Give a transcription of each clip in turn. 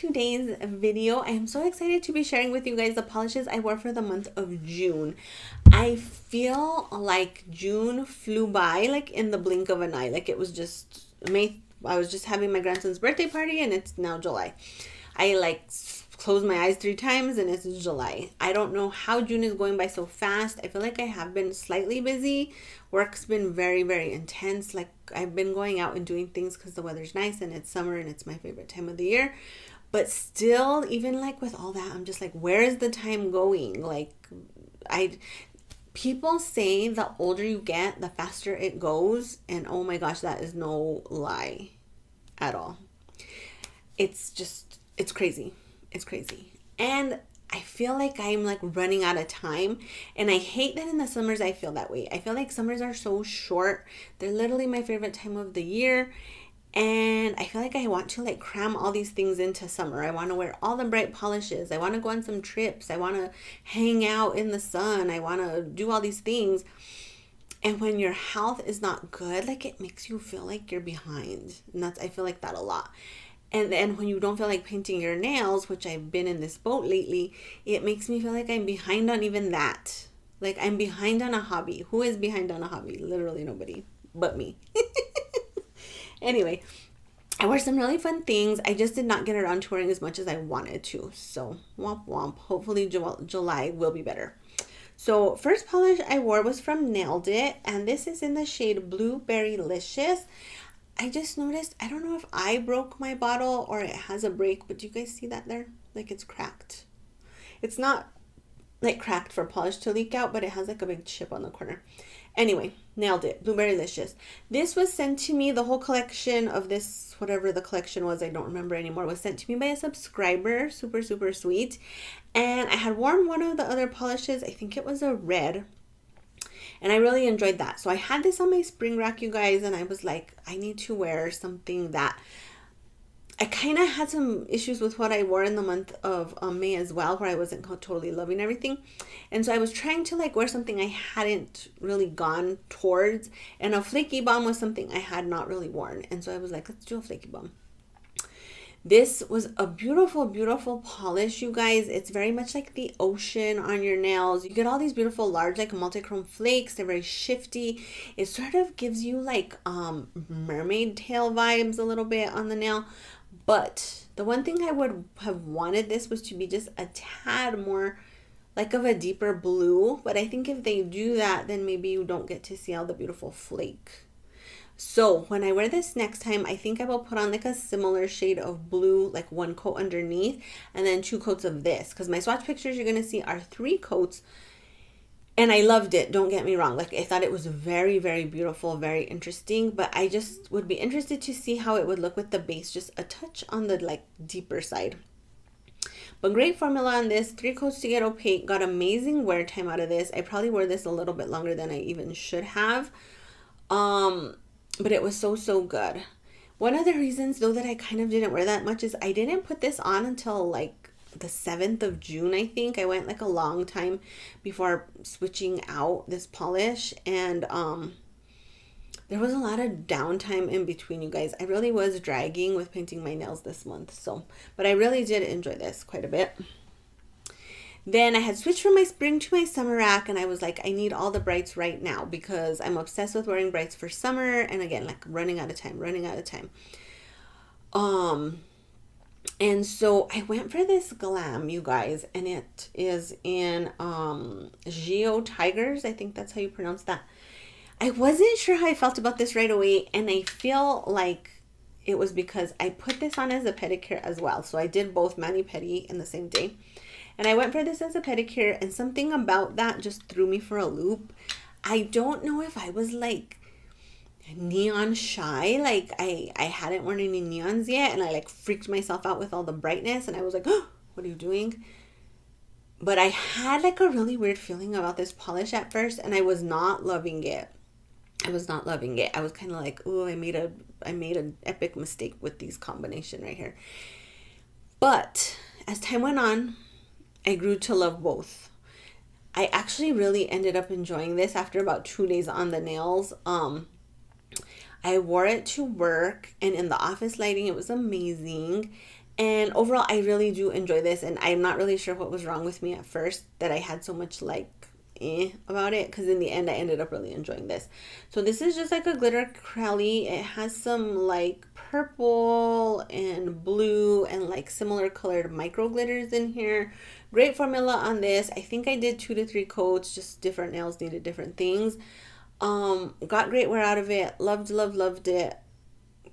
today's video. I am so excited to be sharing with you guys the polishes I wore for the month of June. I feel like June flew by like in the blink of an eye. Like it was just May. I was just having my grandson's birthday party and it's now July. I like closed my eyes 3 times and it's July. I don't know how June is going by so fast. I feel like I have been slightly busy. Work's been very, very intense. Like I've been going out and doing things because the weather's nice and it's summer and it's my favorite time of the year. But still, even like with all that, I'm just like, where is the time going? Like people say the older you get, the faster it goes. And oh my gosh, that is no lie at all. It's crazy. It's crazy. And I feel like I'm like running out of time. And I hate that in the summers I feel that way. I feel like summers are so short. They're literally my favorite time of the year. And I feel like I want to like cram all these things into summer. I want to wear all the bright polishes. I want to go on some trips. I want to hang out in the sun. I want to do all these things. And when your health is not good, like it makes you feel like you're behind. And I feel like that a lot. And then when you don't feel like painting your nails, which I've been in this boat lately, it makes me feel like I'm behind on even that. Like I'm behind on a hobby. Who is behind on a hobby? Literally nobody but me. Anyway, I wore some really fun things. I just did not get around to wearing as much as I wanted to. So womp womp. Hopefully July will be better. So first polish I wore was from Nailed It. And this is in the shade Blueberry Licious. I just noticed, I don't know if I broke my bottle or it has a break, but do you guys see that there? Like it's cracked. It's not like cracked for polish to leak out, but it has like a big chip on the corner. Anyway, Nailed It, Blueberry Licious. This was sent to me, the whole collection of this, whatever the collection was, I don't remember anymore, was sent to me by a subscriber. Super, super sweet. And I had worn one of the other polishes. I think it was a red. And I really enjoyed that. So I had this on my spring rack, you guys, and I was like, I need to wear something that... I kind of had some issues with what I wore in the month of May as well, where I wasn't totally loving everything. And so I was trying to like wear something I hadn't really gone towards. And a flaky bomb was something I had not really worn. And so I was like, let's do a flaky bomb. This was a beautiful, beautiful polish, you guys. It's very much like the ocean on your nails. You get all these beautiful large like multi-chrome flakes. They're very shifty. It sort of gives you like mermaid tail vibes a little bit on the nail. But the one thing I would have wanted this was to be just a tad more like of a deeper blue. But I think if they do that, then maybe you don't get to see all the beautiful flake. So when I wear this next time, I think I will put on like a similar shade of blue, like 1 coat underneath and then 2 coats of this. Because my swatch pictures you're going to see are 3 coats. And I loved it. Don't get me wrong. Like I thought it was very, very beautiful, very interesting. But I just would be interested to see how it would look with the base. Just a touch on the like deeper side. But great formula on this. 3 coats to get opaque. Got amazing wear time out of this. I probably wore this a little bit longer than I even should have. But it was so, so good. One of the reasons, though, that I kind of didn't wear that much is I didn't put this on until, like, the 7th of June, I think. I went, like, a long time before switching out this polish. And there was a lot of downtime in between, you guys. I really was dragging with painting my nails this month. But I really did enjoy this quite a bit. Then I had switched from my spring to my summer rack, and I was like, I need all the brights right now because I'm obsessed with wearing brights for summer. And again, like running out of time. And so I went for this Glam, you guys, and it is in Geaux Tigers. I think that's how you pronounce that. I wasn't sure how I felt about this right away, and I feel like it was because I put this on as a pedicure as well. So I did both mani-pedi in the same day. And I went for this as a pedicure, and something about that just threw me for a loop. I don't know if I was like neon shy. Like I hadn't worn any neons yet, and I like freaked myself out with all the brightness, and I was like, oh, what are you doing? But I had like a really weird feeling about this polish at first, and I was not loving it. I was kind of like, oh, I made an epic mistake with these combination right here. But as time went on, I grew to love both. I actually really ended up enjoying this after about 2 days on the nails. I wore it to work, and in the office lighting, it was amazing. And overall, I really do enjoy this. And I'm not really sure what was wrong with me at first that I had so much like about it, because in the end I ended up really enjoying this. So this is just like a glitter crowley. It has some like purple and blue and like similar colored micro glitters in here. Great formula on this. I think I did 2 to 3 coats, just different nails needed different things. Got great wear out of it. Loved it.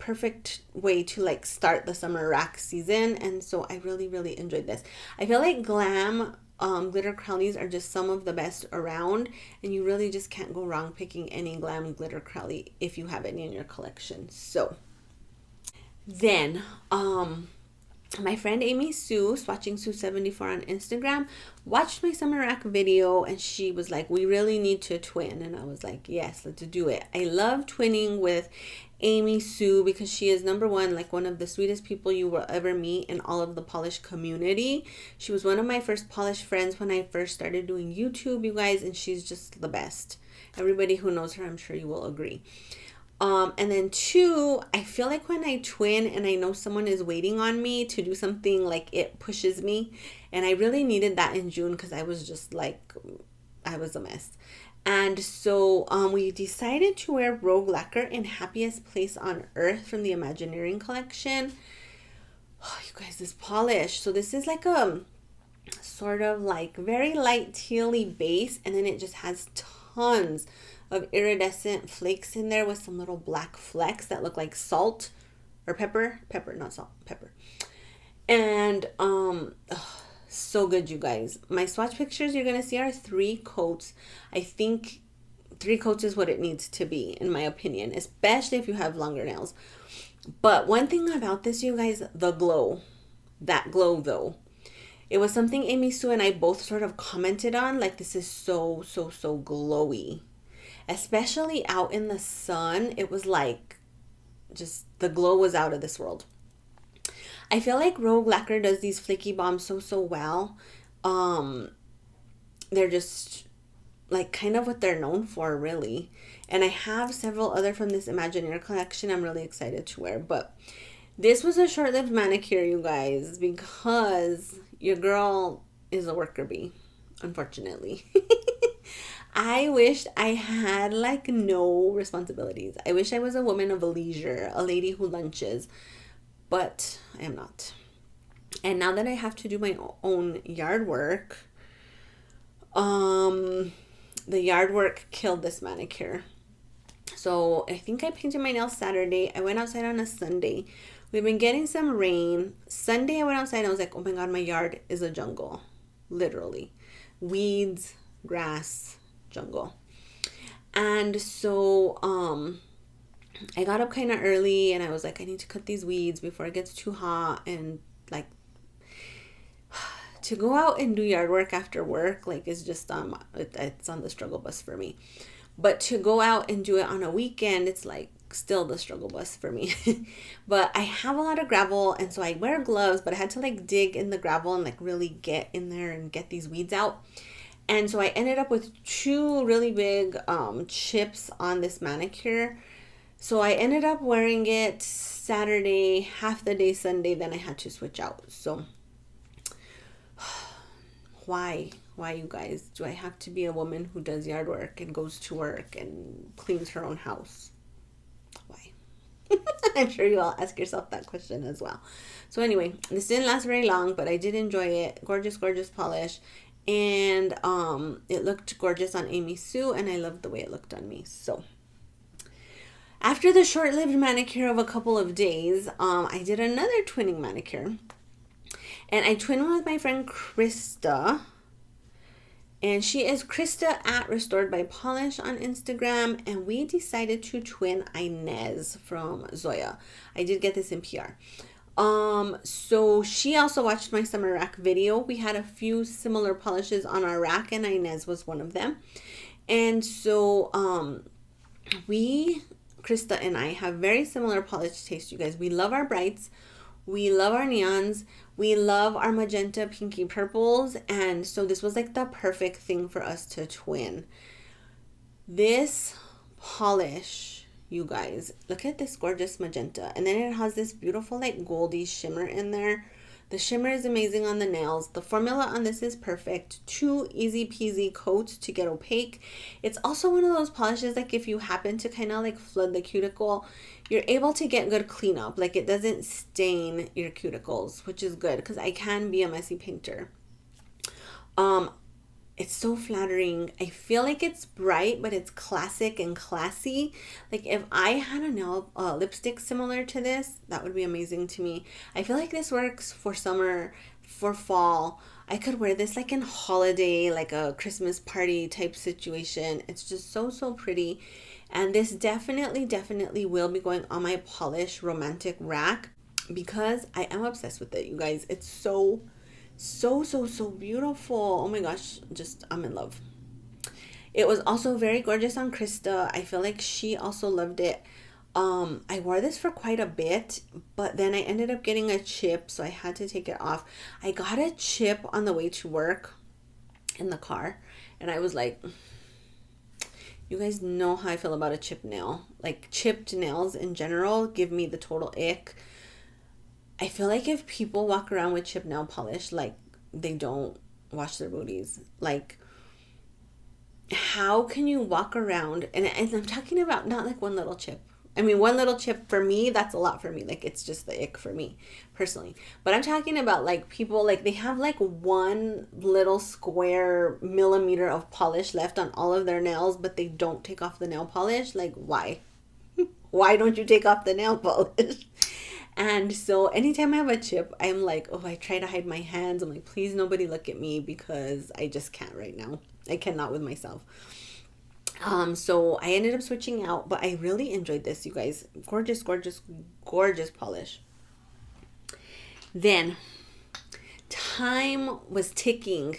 Perfect way to like start the summer rack season, and so I really enjoyed this. I feel like Glam glitter crowleys are just some of the best around, and you really just can't go wrong picking any Glam glitter crowley if you have any in your collection. So then my friend Amy Sue, Swatching Sue 74 on Instagram, watched my summer rack video, and she was like, we really need to twin. And I was like, yes, let's do it. I love twinning with Amy Sue because she is number one, like one of the sweetest people you will ever meet in all of the polish community. She was one of my first polish friends when I first started doing YouTube, you guys, and she's just the best. Everybody who knows her, I'm sure you will agree. And then 2, I feel like when I twin and I know someone is waiting on me to do something, like it pushes me. And I really needed that in June because I was just like, I was a mess. And so we decided to wear Rogue Lacquer in Happiest Place on Earth from the Imagineering collection. Oh, you guys, this polish. So this is like a sort of like very light tealy base, and then it just has tons of iridescent flakes in there with some little black flecks that look like salt or pepper, not salt, pepper. And so good, you guys. My swatch pictures you're gonna see are 3 coats. I think 3 coats is what it needs to be, in my opinion, especially if you have longer nails. But one thing about this, you guys, the glow, that glow though, it was something Amy Sue and I both sort of commented on, like this is so glowy. Especially out in the sun, it was like just the glow was out of this world. I feel like Rogue Lacquer does these flaky bombs so well. They're just like kind of what they're known for, really. And I have several other from this Imagineer collection I'm really excited to wear. But this was a short-lived manicure, you guys, because your girl is a worker bee, unfortunately. I wished I had like no responsibilities. I wish I was a woman of leisure, a lady who lunches, but I am not. And now that I have to do my own yard work, the yard work killed this manicure. So I think I painted my nails Saturday. I went outside on a Sunday. We've been getting some rain. Sunday I went outside and I was like, oh my God, my yard is a jungle. Literally. Weeds, grass, jungle. And so I got up kind of early and I was like, I need to cut these weeds before it gets too hot. And like to go out and do yard work after work, like it's just it's on the struggle bus for me. But to go out and do it on a weekend, it's like still the struggle bus for me. But I have a lot of gravel, and so I wear gloves, but I had to like dig in the gravel and like really get in there and get these weeds out. And so I ended up with 2 really big chips on this manicure. So I ended up wearing it Saturday, half the day Sunday, then I had to switch out. So why you guys? Do I have to be a woman who does yard work and goes to work and cleans her own house? Why? I'm sure you all ask yourself that question as well. So anyway, this didn't last very long, but I did enjoy it. Gorgeous polish. And it looked gorgeous on Amy Sue, and I loved the way it looked on me. So after the short-lived manicure of a couple of days, I did another twinning manicure. And I twinned with my friend Krista. And she is Krista at Restored by Polish on Instagram. And we decided to twin Inez from Zoya. I did get this in PR. So she also watched my summer rack video. We had a few similar polishes on our rack, and Inez was one of them. And so, Krista and I have very similar polish taste, you guys. We love our brights. We love our neons. We love our magenta, pinky purples. And so this was like the perfect thing for us to twin. This polish, you guys, look at this gorgeous magenta. And then it has this beautiful like goldy shimmer in there. The shimmer is amazing on the nails. The formula on this is perfect. 2 easy peasy coats to get opaque. It's also one of those polishes, like if you happen to kind of like flood the cuticle, you're able to get good cleanup. Like it doesn't stain your cuticles, which is good because I can be a messy painter. It's so flattering. I feel like it's bright, but it's classic and classy. Like if I had a nail lipstick similar to this, that would be amazing to me. I feel like this works for summer, for fall. I could wear this like in holiday, like a Christmas party type situation. It's just so, so pretty. And this definitely will be going on my polish romantic rack because I am obsessed with it, you guys. It's so beautiful. Oh my gosh, just I'm in love. It was also very gorgeous on Krista. I feel like she also loved it. I wore this for quite a bit, but then I ended up getting a chip, so I had to take it off. I got a chip on the way to work in the car, and I was like, you guys know how I feel about a chipped nail. Like chipped nails in general give me the total ick. I feel like if people walk around with chipped nail polish, like they don't wash their booties. Like, how can you walk around? And I'm talking about not like one little chip. I mean, one little chip for me, that's a lot for me. Like, it's just the ick for me personally. But I'm talking about like people, like they have like one little square millimeter of polish left on all of their nails, but they don't take off the nail polish. Like, why? Why don't you take off the nail polish? And so anytime I have a chip, I'm like, oh, I try to hide my hands. I'm like, please nobody look at me because I just can't right now. I cannot with myself. So I ended up switching out, but I really enjoyed this, you guys. Gorgeous polish. Then time was ticking.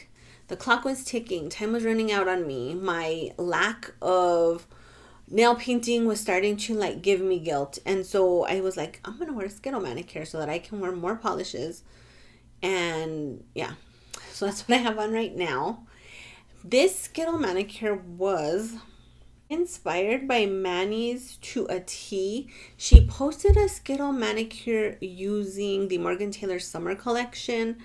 The clock was ticking. Time was running out on me. My lack of nail painting was starting to like give me guilt, and so I was like, I'm gonna wear Skittle manicure so that I can wear more polishes. And yeah, so that's what I have on right now. This Skittle manicure was inspired by Manny's to a T. She posted a Skittle manicure using the Morgan Taylor summer collection,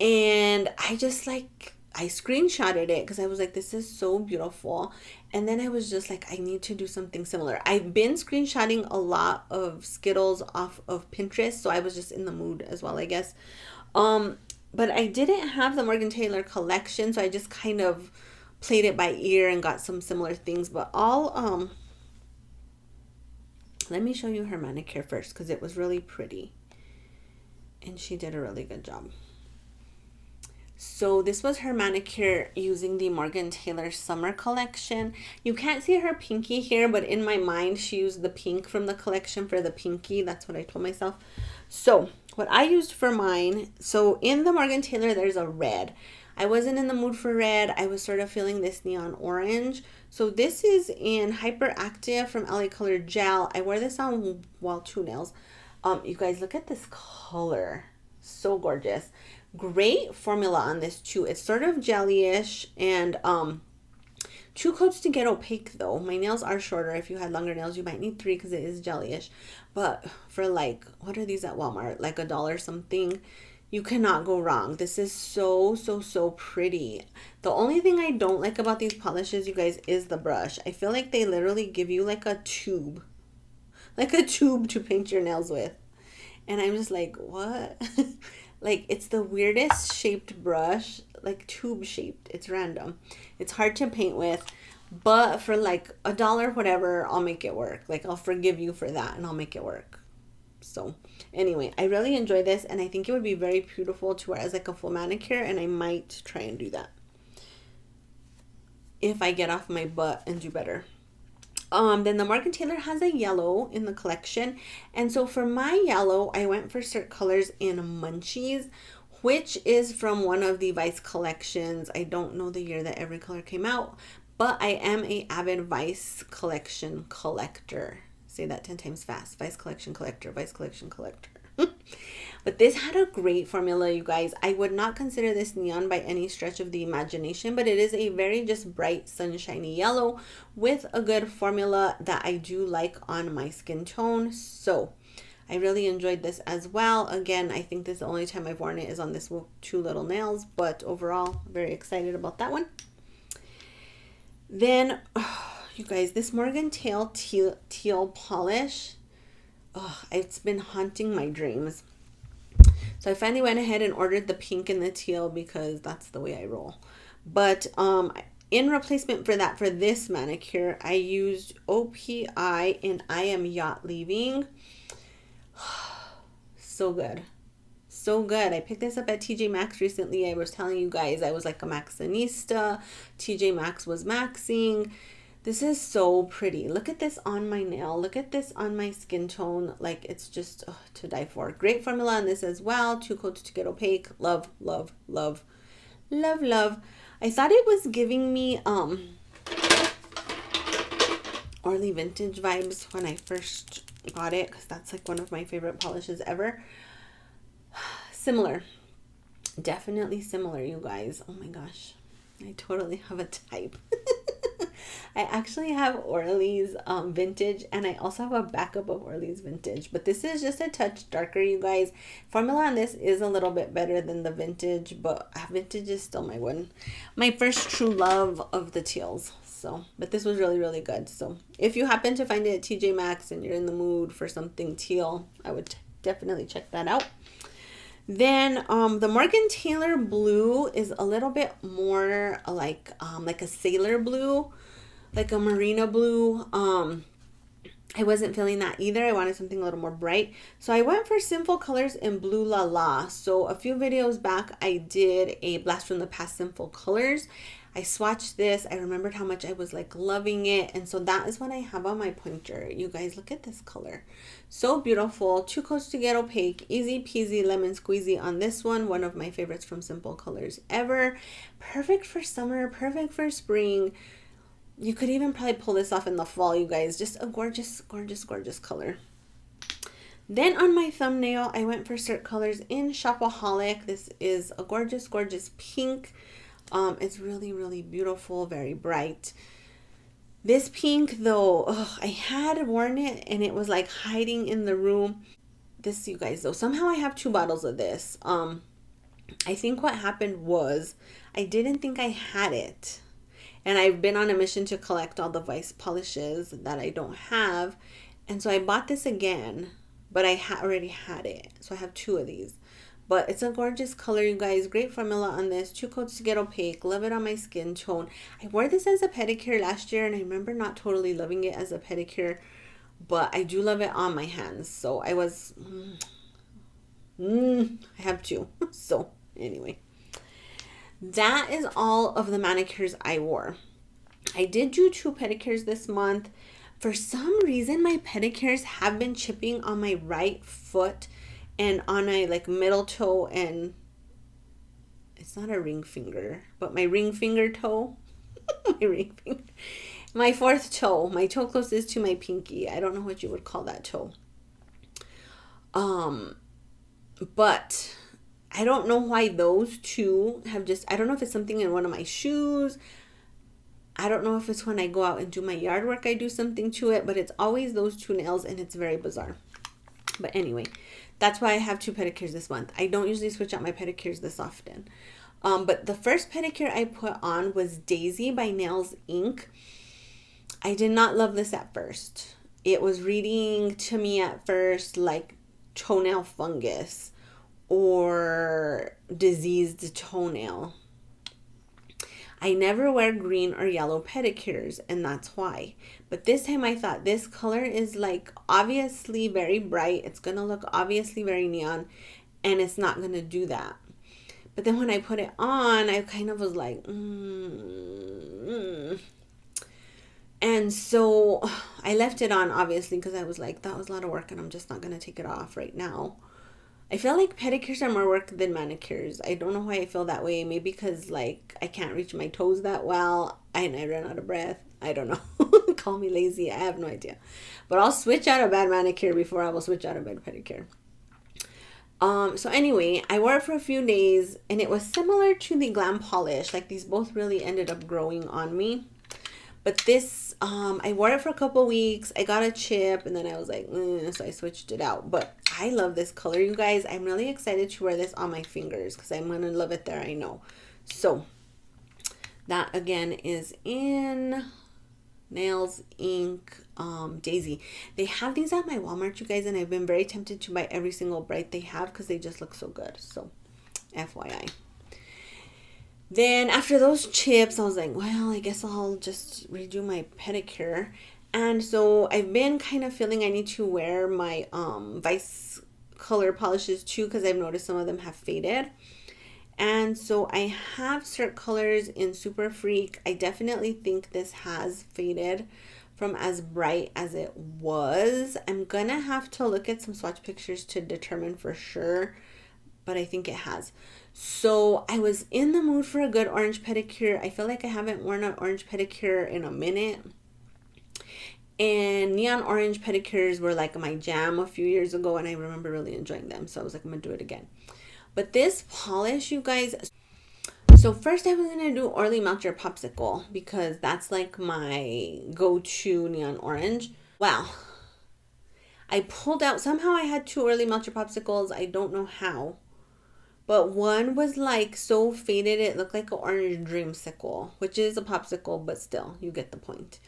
and I just like, I screenshotted it because I was like, this is so beautiful. And then I was just like, I need to do something similar. I've been screenshotting a lot of Skittles off of Pinterest, so I was just in the mood as well, I guess. But I didn't have the Morgan Taylor collection, so I just kind of played it by ear and got some similar things. But let me show you her manicure first because it was really pretty. And she did a really good job. So this was her manicure using the Morgan Taylor summer collection. You can't see her pinky here, but in my mind, she used the pink from the collection for the pinky. That's what I told myself. So what I used for mine, so in the Morgan Taylor, there's a red. I wasn't in the mood for red. I was sort of feeling this neon orange. So this is in Hyperactive from LA Color Gel. I wore this on, well, 2 nails. You guys, look at this color. So gorgeous. Great formula on this too. It's sort of jelly-ish, and 2 coats to get opaque though. My nails are shorter. If you had longer nails, you might need 3 because it is jelly-ish. But for like, what are these at Walmart? Like $1 something. You cannot go wrong. This is so pretty. The only thing I don't like about these polishes, you guys, is the brush. I feel like they literally give you like a tube. Like a tube to paint your nails with. And I'm just like, what? Like, it's the weirdest shaped brush, like tube shaped. It's random. It's hard to paint with, but for like $1, whatever, I'll make it work. Like, I'll forgive you for that and I'll make it work. So anyway, I really enjoy this, and I think it would be very beautiful to wear as like a full manicure, and I might try and do that if I get off my butt and do better. Then the Morgan Taylor has a yellow in the collection. And so for my yellow, I went for Cirque colors in Munchies, which is from one of the Vice collections. I don't know the year that every color came out, but I am a avid Vice collection collector. Say that 10 times fast. Vice collection collector, Vice collection collector. But this had a great formula, you guys. I would not consider this neon by any stretch of the imagination, but it is a very just bright, sunshiny yellow with a good formula that I do like on my skin tone. So I really enjoyed this as well. Again, I think this is the only time I've worn it is on this two little nails, but overall, very excited about that one. Then, you guys, this Morgantail teal polish, it's been haunting my dreams. So I finally went ahead and ordered the pink and the teal because that's the way I roll. But in replacement for that, for this manicure, I used OPI and I Am Yacht Leaving. So good. So good. I picked this up at TJ Maxx recently. I was telling you guys I was like a Maxxinista. TJ Maxx was maxing. This is so pretty. Look at this on my nail. Look at this on my skin tone. Like, it's just to die for. Great formula on this as well. 2 coats to get opaque. Love, love, love, love, love. I thought it was giving me Orly Vintage vibes when I first got it, because that's like one of my favorite polishes ever. Similar. Definitely similar, you guys. Oh my gosh. I totally have a type. I actually have Orly's Vintage, and I also have a backup of Orly's Vintage, but this is just a touch darker, you guys. Formula on this is a little bit better than the Vintage, but Vintage is still my first true love of the teals. So, but this was really, really good. So if you happen to find it at TJ Maxx and you're in the mood for something teal, I would definitely check that out. Then the Morgan Taylor blue is a little bit more like a sailor blue, like a marina blue. I wasn't feeling that either. I wanted something a little more bright. So I went for Sinful Colors in Blue La La. So a few videos back, I did a Blast from the Past Sinful Colors. I swatched this. I remembered how much I was like loving it. And so that is what I have on my pointer. You guys, look at this color. So beautiful. 2 coats to get opaque. Easy peasy lemon squeezy on this one. One of my favorites from Sinful Colors ever. Perfect for summer. Perfect for spring. You could even probably pull this off in the fall, you guys. Just a gorgeous, gorgeous, gorgeous color. Then on my thumbnail, I went for Cirque Colors in Shopaholic. This is a gorgeous, gorgeous pink. It's really, really beautiful, very bright. This pink, though, I had worn it and it was like hiding in the room. This, you guys, though, somehow I have 2 bottles of this. I think what happened was I didn't think I had it. And I've been on a mission to collect all the Vice polishes that I don't have. And so I bought this again, but I already had it. So I have 2 of these. But it's a gorgeous color, you guys. Great formula on this. 2 coats to get opaque. Love it on my skin tone. I wore this as a pedicure last year, and I remember not totally loving it as a pedicure. But I do love it on my hands. So I was... I have 2. So anyway. That is all of the manicures I wore. I did do 2 pedicures this month. For some reason, my pedicures have been chipping on my right foot and on my like middle toe, and it's not a ring finger, but my ring finger toe. My ring finger. My 4th toe. My toe closest to my pinky. I don't know what you would call that toe. But I don't know why those 2 have just, I don't know if it's something in one of my shoes. I don't know if it's when I go out and do my yard work, I do something to it, but it's always those 2 nails, and it's very bizarre. But anyway, that's why I have 2 pedicures this month. I don't usually switch out my pedicures this often. But the first pedicure I put on was Daisy by Nails Inc. I did not love this at first. It was reading to me at first like toenail fungus or diseased toenail. I never wear green or yellow pedicures, and that's why. But this time I thought this color is like obviously very bright. It's going to look obviously very neon, and it's not going to do that. But then when I put it on, I kind of was like, And so I left it on, obviously, because I was like, that was a lot of work, and I'm just not going to take it off right now. I feel like pedicures are more work than manicures. I don't know why I feel that way. Maybe because like I can't reach my toes that well and I run out of breath. I don't know. Call me lazy. I have no idea. But I'll switch out a bad manicure before I will switch out a bad pedicure. So anyway, I wore it for a few days, and it was similar to the Glam Polish. Like, these both really ended up growing on me. But this, I wore it for a couple weeks. I got a chip and then I was like, so I switched it out. But I love this color, you guys. I'm really excited to wear this on my fingers because I'm going to love it there, I know. So that again is in Nails Ink Daisy. They have these at my Walmart, you guys, and I've been very tempted to buy every single bright they have because they just look so good. So FYI. Then after those chips, I was like, well, I guess I'll just redo my pedicure. And so I've been kind of feeling I need to wear my Vice color polishes too, because I've noticed some of them have faded. And so I have Cirque colors in Super Freak. I definitely think this has faded from as bright as it was. I'm gonna have to look at some swatch pictures to determine for sure, but I think it has. So I was in the mood for a good orange pedicure. I feel like I haven't worn an orange pedicure in a minute. And neon orange pedicures were like my jam a few years ago, and I remember really enjoying them. So I was like, I'm gonna do it again. But this polish, you guys, so first I was gonna do Orly Melt Your Popsicle because that's like my go-to neon orange. Wow. I pulled out, somehow I had two Orly Melt Your Popsicles. I don't know how. But one was like so faded, it looked like an orange dreamsicle, which is a popsicle, but still, you get the point.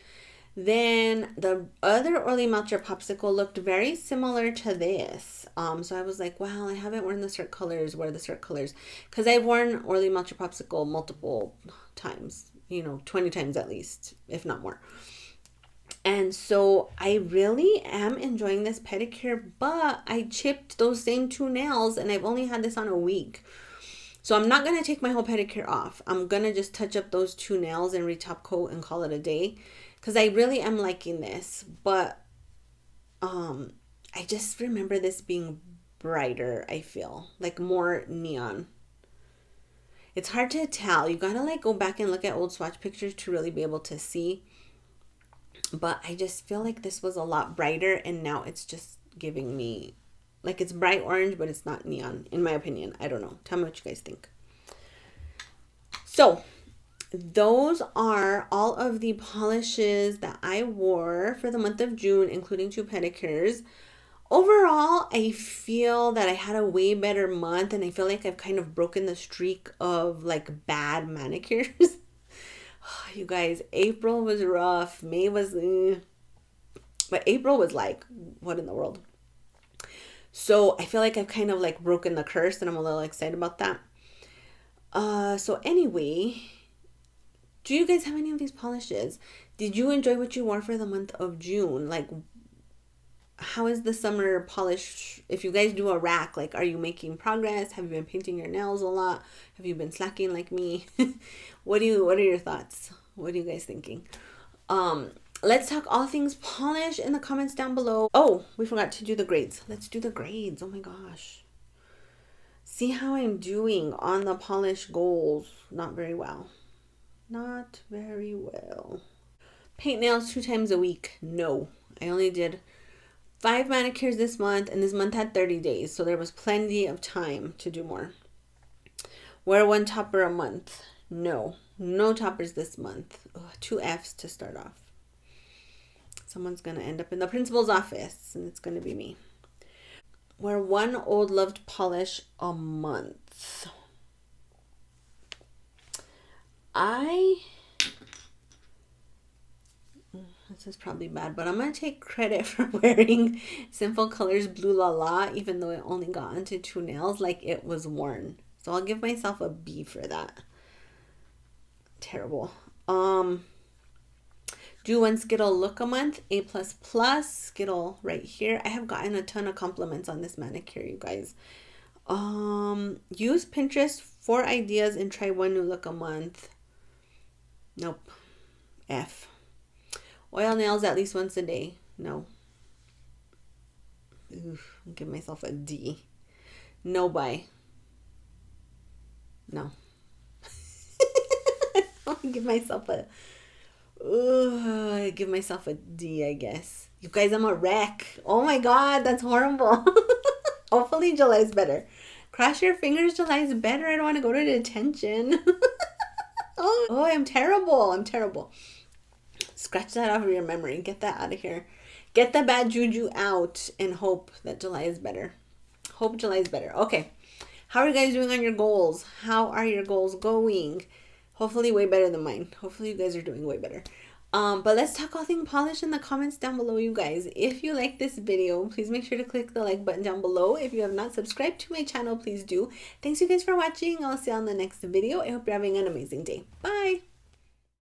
Then the other Orly Melt Your Popsicle looked very similar to this. So I was like, wow, I haven't worn the Cirque colors. Wear the Cirque colors. Because I've worn Orly Melt Your Popsicle multiple times, 20 times at least, if not more. And so I really am enjoying this pedicure, but I chipped those same two nails and I've only had this on a week. So I'm not going to take my whole pedicure off. I'm going to just touch up those two nails and retop coat and call it a day. Because I really am liking this. But I just remember this being brighter, I feel. Like more neon. It's hard to tell. You got to like go back and look at old swatch pictures to really be able to see. But I just feel like this was a lot brighter, and now it's just giving me, like, it's bright orange, but it's not neon, in my opinion. I don't know. Tell me what you guys think. So, those are all of the polishes that I wore for the month of June, including 2 pedicures. Overall, I feel that I had a way better month, and I feel like I've kind of broken the streak of, like, bad manicures. You guys, April was rough. May was, but April was like, what in the world? So I feel like I've kind of like broken the curse, and I'm a little excited about that. So anyway, do you guys have any of these polishes? Did you enjoy what you wore for the month of June? Like, how is the summer polish? If you guys do a rack, like, are you making progress? Have you been painting your nails a lot? Have you been slacking like me? What are your thoughts? What are you guys thinking? Let's talk all things polish in the comments down below. Oh, we forgot to do the grades. Let's do the grades. Oh my gosh. See how I'm doing on the polish goals. Not very well. Not very well. Paint nails 2 times a week. No. I only did 5 manicures this month, and this month had 30 days, so there was plenty of time to do more. Wear 1 topper a month. No toppers this month. 2 Fs to start off. Someone's going to end up in the principal's office, and it's going to be me. Wear 1 old loved polish a month. This is probably bad, but I'm going to take credit for wearing Sinful Colors Blue La La, even though it only got onto 2 nails, like it was worn. So I'll give myself a B for that. Terrible. Do 1 Skittle look a month, A++, Skittle right here. I have gotten a ton of compliments on this manicure, you guys. Use Pinterest for ideas and try 1 new look a month. Nope. F. Oil nails at least once a day. No. Oof, I'll give myself a D. No buy. No. I'll give myself a I give myself a D, I guess. You guys, I'm a wreck. Oh my god, that's horrible. Hopefully July's better. Cross your fingers, July's better. I don't want to go to detention. Oh, I'm terrible. scratch that off of your memory. Get that out of here. Get the bad juju out and hope that July is better. Hope July is better. Okay. How are you guys doing on your goals? How are your goals going? Hopefully way better than mine. Hopefully you guys are doing way better. But let's talk all things polish in the comments down below, you guys. If you like this video, please make sure to click the like button down below. If you have not subscribed to my channel, please do. Thanks you guys for watching. I'll see you on the next video. I hope you're having an amazing day. Bye.